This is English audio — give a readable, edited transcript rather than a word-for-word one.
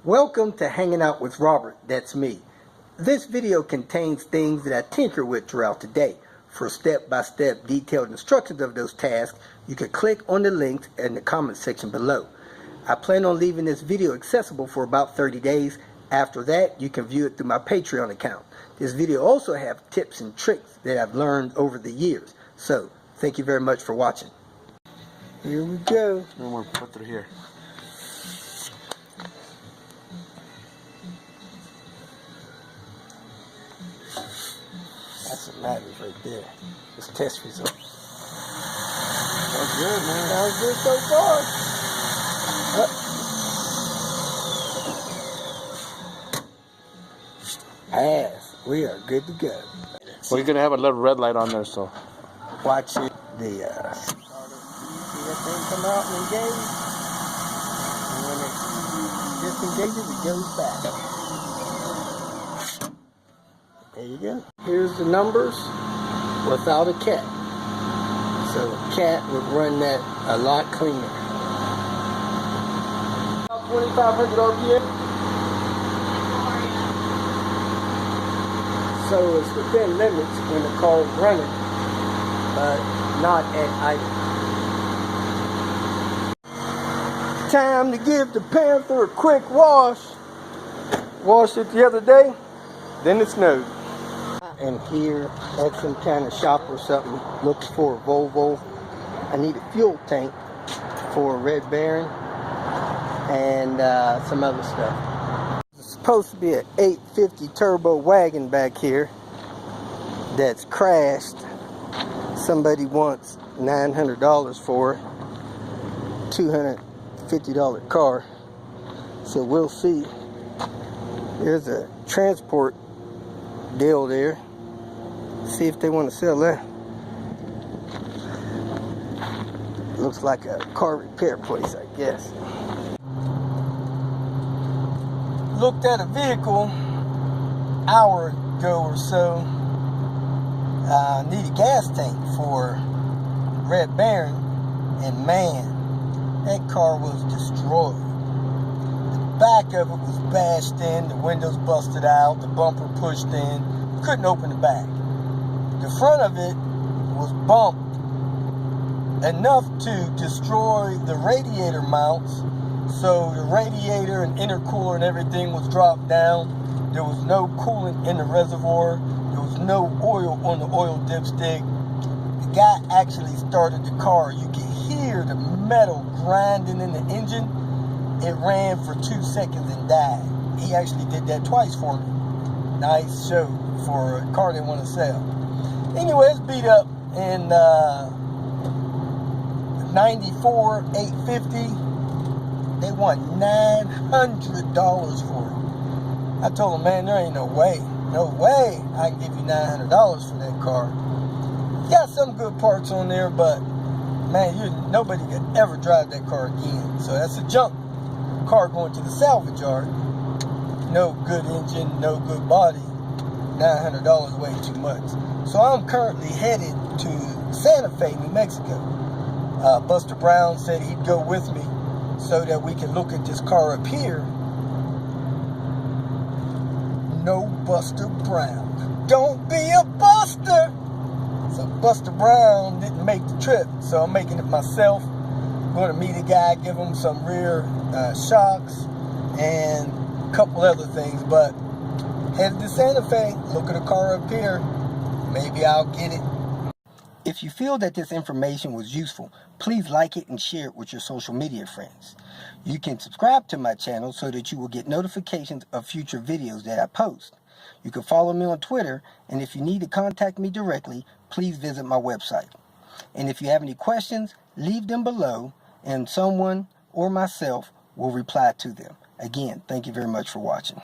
Welcome to Hanging Out with Robert, that's me. This video contains things that I tinker with throughout the day. For step-by-step detailed instructions of those tasks, you can click on the links in the comment section below. I plan on leaving this video accessible for about 30 days. After that, you can view it through my Patreon account. This video also has tips and tricks that I've learned over the years. So, thank you very much for watching. Here we go. And we'll put through here. That's what matters right there. This test result. Sounds good, man. Sounds good so far. Pass. We are good to go. Well, you're going to have a little red light on there, so. Watch it. See that thing come out and engage? And when it disengages, it goes back. There you go. Here's the numbers without a cat. So a cat would run that a lot cleaner. 2,500 RPM. So it's within limits when the car is running, but not at idle. Time to give the Panther a quick wash. Washed it the other day, then it snowed. And here at some kind of shop or something, looks for a Volvo. I need a fuel tank for a Red Baron and some other stuff. It's supposed to be an 850 turbo wagon back here that's crashed. Somebody wants $900 for it. $250 car. So we'll see. There's a transport deal there. See if they want to sell that. Looks like a car repair place, I guess. Looked at a vehicle an hour ago or so. Need a gas tank for Red Baron, and man, that car was destroyed. The back of it was bashed in, the windows busted out, the bumper pushed in, couldn't open the back. The front of it was bumped enough to destroy the radiator mounts, so the radiator and intercooler and everything was dropped down. There was no coolant in the reservoir. There was no oil on the oil dipstick. The guy actually started the car. You could hear the metal grinding in the engine. It ran for 2 seconds and died. He actually did that twice for me. Nice show for a car they want to sell. Anyway, it's beat up in 94 850. They want $900 for it. I told him, man, there ain't no way I can give you $900 for that car. Got some good parts on there, but man, nobody could ever drive that car again. So that's a junk car going to the salvage yard. No good engine, no good body. $900 way too much. So I'm currently headed to Santa Fe, New Mexico. Buster Brown said he'd go with me so that we can look at this car up here. No Buster Brown. Don't be a buster! So Buster Brown didn't make the trip, so I'm making it myself. I'm going to meet a guy, give him some rear shocks and a couple other things, but headed to Santa Fe, look at a car up here, maybe I'll get it. If you feel that this information was useful, please like it and share it with your social media friends. You can subscribe to my channel so that you will get notifications of future videos that I post. You can follow me on Twitter, and if you need to contact me directly, please visit my website. And if you have any questions, leave them below, and someone or myself will reply to them. Again, thank you very much for watching.